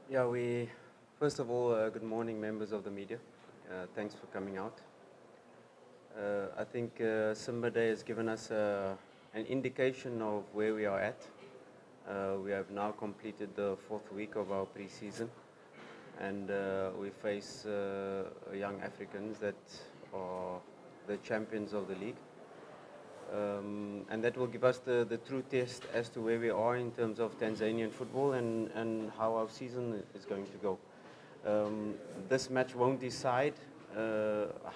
Yeah, first of all, good morning, members of the media. Thanks for coming out. I think Simba Day has given us an indication of where we are at. We have now completed the 4th week of our pre-season, and we face young Africans that are the champions of the league. And that will give us the true test as to where we are in terms of Tanzanian football and how our season is going to go. This match won't decide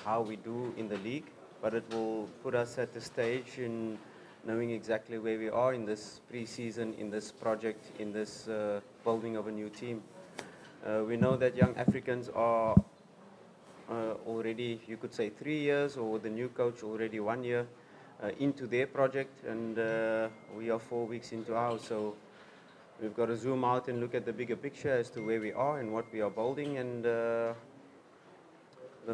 how we do in the league, but it will put us at the stage in knowing exactly where we are in this pre-season, in this project, in this building of a new team. We know that young Africans are already, you could say, 3 years, or the new coach already 1 year into their project, and we are 4 weeks into ours. So we've got to zoom out and look at the bigger picture as to where we are and what we are building. And the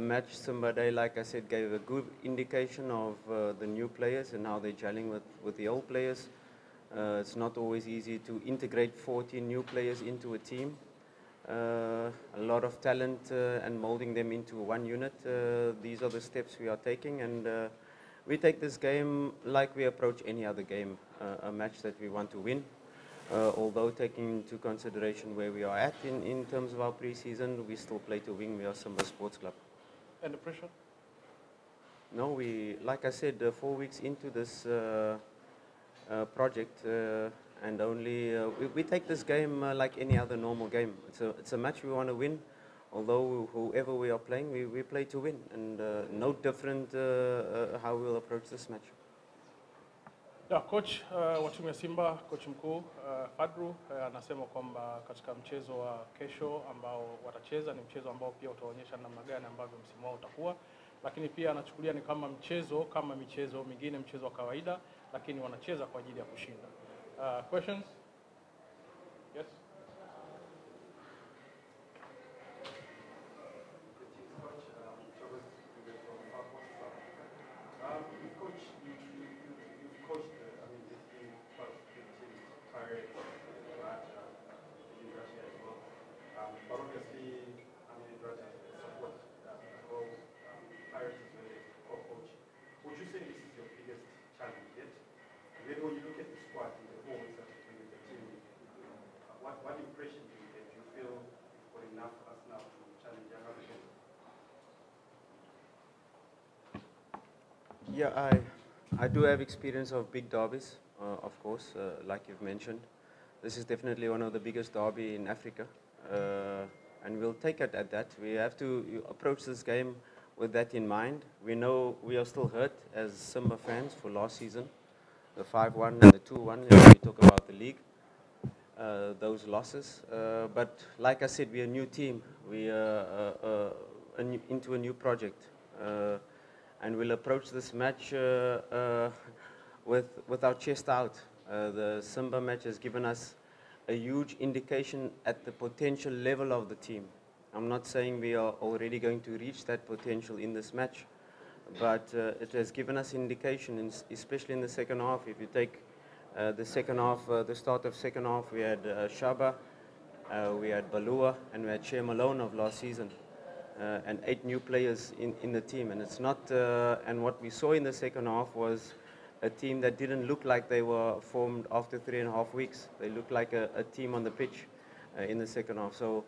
match Simba Day, like I said, gave a good indication of the new players and how they're gelling with the old players. It's not always easy to integrate 14 new players into a team. A lot of talent and molding them into one unit. These are the steps we are taking, and we take this game like we approach any other game, a match that we want to win. Although taking into consideration where we are at in terms of our pre-season, we still play to win. We are Simba Sports Club. And the pressure? No, like I said, 4 weeks into this project, and only we take this game like any other normal game. It's a match we want to win. Although whoever we are playing, we play to win, and no different how we'll approach this match. Yeah, coach wa timu ya Simba, coach mkuu Fadlu anasema kwamba katika mchezo wa kesho ambao watacheza ni mchezo ambao pia utaonyesha namna gani ambavyo msimu wao utakuwa, lakini pia anachukulia ni kama michezo mingine, mchezo wa kawaida, lakini wanacheza kwa ajili ya kushinda. Questions? Yes. When you look at the squad and the performance that you bring the team, what impression do you get? Do you feel you've got enough for us now to challenge Yanga again? Yeah, I do have experience of big derbies, of course, like you've mentioned. This is definitely one of the biggest derby in Africa, and we'll take it at that. We have to approach this game with that in mind. We know we are still hurt as Simba fans for last season. The 5-1 and the 2-1, we talk about the league, those losses. But like I said, we're a new team. We are into a new project. And we'll approach this match with our chest out. The Simba match has given us a huge indication at the potential level of the team. I'm not saying we are already going to reach that potential in this match, but it has given us indication, especially in the second half. If you take the second half, the start of second half, we had Shaba, we had Balua, and we had Shea Malone of last season, and 8 new players in the team. And it's not, and what we saw in the second half was a team that didn't look like they were formed after 3.5 weeks. They looked like a team on the pitch in the second half. So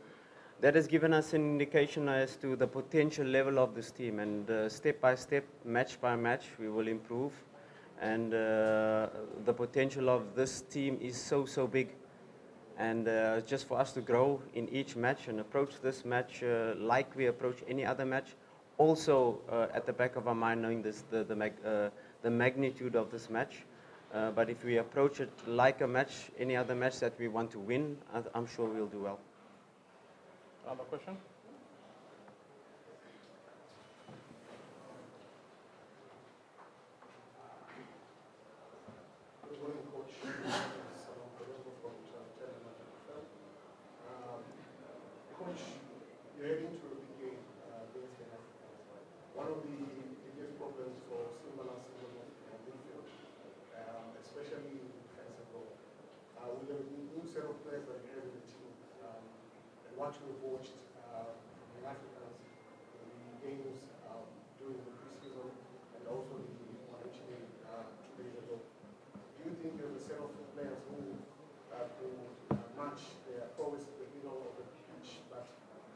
that has given us an indication as to the potential level of this team, and step by step, match by match, we will improve. And the potential of this team is so big, and just for us to grow in each match and approach this match like we approach any other match, also at the back of our mind knowing the magnitude of this match. But if we approach it like a match, any other match that we want to win, I'm sure we'll do well. Another question? Good morning, Coach. Coach, you're heading to a big game against Yanga. One of the biggest problems for Simba last season was midfield, especially defensive role. With the new set of players that you have in the team, what we've watched in Africans in the games during the preseason and also the one actually 2 days ago. Do you think there's a set of players who could match their prowess at the middle of the pitch? But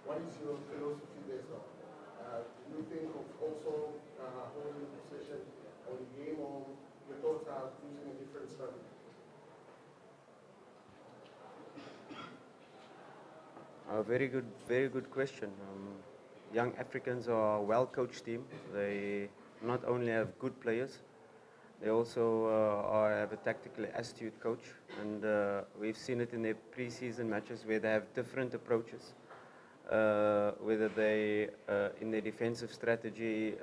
what is your philosophy there, sir? Do you think of also holding possession on the game, or your thoughts are using a different strategy? A very good question. Young Africans are a well-coached team. They not only have good players, they also have a tactically astute coach, and we've seen it in their pre-season matches where they have different approaches. Whether they, in their defensive strategy,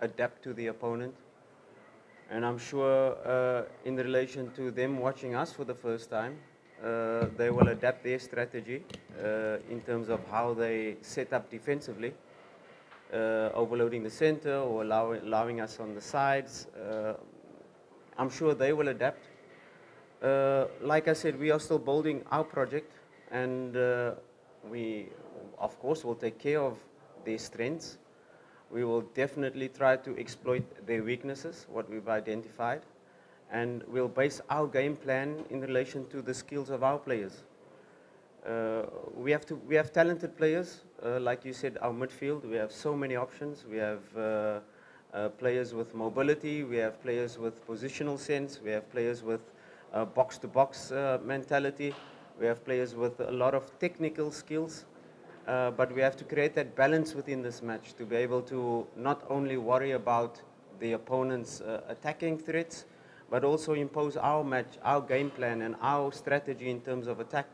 adapt to the opponent. And I'm sure in relation to them watching us for the first time, they will adapt their strategy in terms of how they set up defensively, overloading the center or allowing us on the sides. I'm sure they will adapt. Like I said, we are still building our project, and we, of course, will take care of their strengths. We will definitely try to exploit their weaknesses, what we've identified, and we'll base our game plan in relation to the skills of our players. We have talented players, like you said, our midfield. We have so many options. We have players with mobility. We have players with positional sense. We have players with box-to-box mentality. We have players with a lot of technical skills. But we have to create that balance within this match to be able to not only worry about the opponent's attacking threats, but also impose our game plan and our strategy in terms of attack.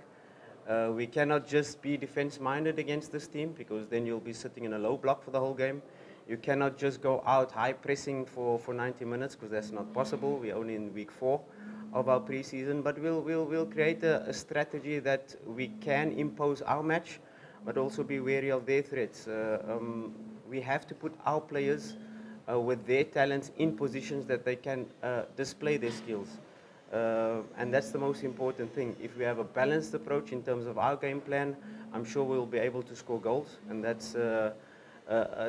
We cannot just be defense-minded against this team, because then you'll be sitting in a low block for the whole game. You cannot just go out high pressing for 90 minutes, because that's not possible. We're only in week 4 of our preseason, but we'll create a strategy that we can impose our match, but also be wary of their threats. We have to put our players with their talents in positions that they can display their skills. And that's the most important thing. If we have a balanced approach in terms of our game plan, I'm sure we'll be able to score goals. And that's a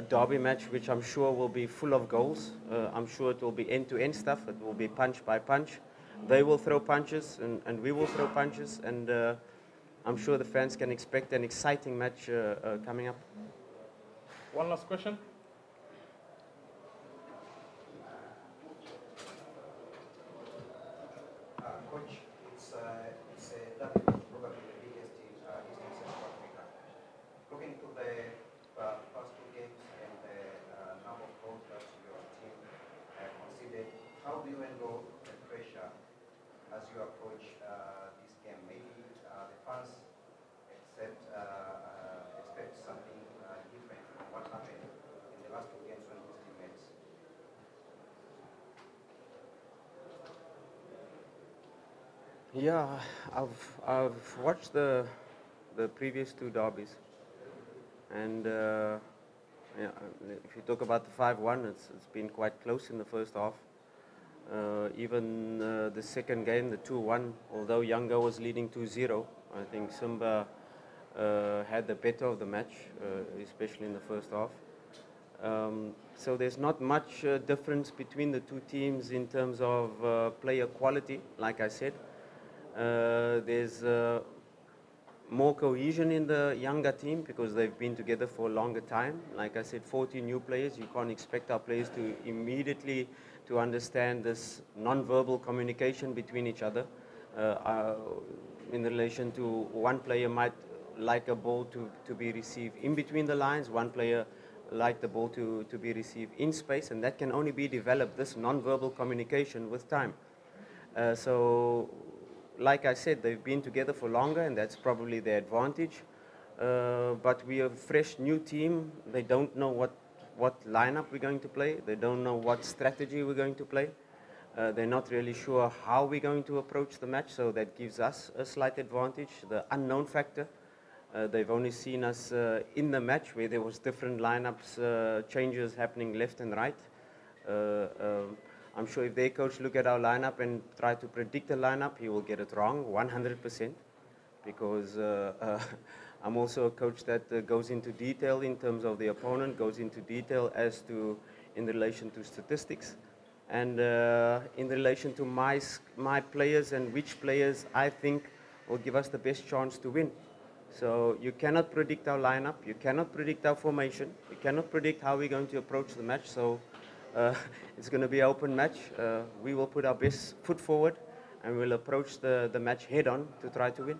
derby match which I'm sure will be full of goals. I'm sure it will be end-to-end stuff. It will be punch by punch. They will throw punches, and we will throw punches. And I'm sure the fans can expect an exciting match coming up. One last question. Coach, it's that probably the biggest in Eastern Central Africa. Looking to the first 2 games and the number of goals that your team conceded, how do you handle the pressure as you approach this game? Maybe the fans expect something different from what happened in the last 2 games when this team met. Yeah, I've watched the previous 2 derbies, and yeah, if you talk about the 5-1, it's been quite close in the first half. Even the second game, the 2-1, although Yanga was leading 2-0, I think Simba had the better of the match, especially in the first half. So there's not much difference between the 2 teams in terms of player quality, like I said. There's more cohesion in the Yanga team because they've been together for a longer time. Like I said, 40 new players. You can't expect our players to immediately to understand this non-verbal communication between each other. In relation to one player might like a ball to be received in between the lines, one player like the ball to be received in space, and that can only be developed, this non-verbal communication, with time. So like I said, they've been together for longer, and that's probably their advantage. But we are a fresh new team. They don't know what lineup we're going to play. They don't know what strategy we're going to play. They're not really sure how we're going to approach the match, so that gives us a slight advantage, the unknown factor. They've only seen us in the match where there was different lineups, changes happening left and right. I'm sure if their coach look at our lineup and try to predict the lineup, he will get it wrong 100%, because I'm also a coach that goes into detail in terms of the opponent, goes into detail as to in relation to statistics, and in relation to my players and which players I think will give us the best chance to win. So you cannot predict our lineup, you cannot predict our formation, you cannot predict how we're going to approach the match. So it's going to be an open match. We will put our best foot forward and we'll approach the match head on to try to win.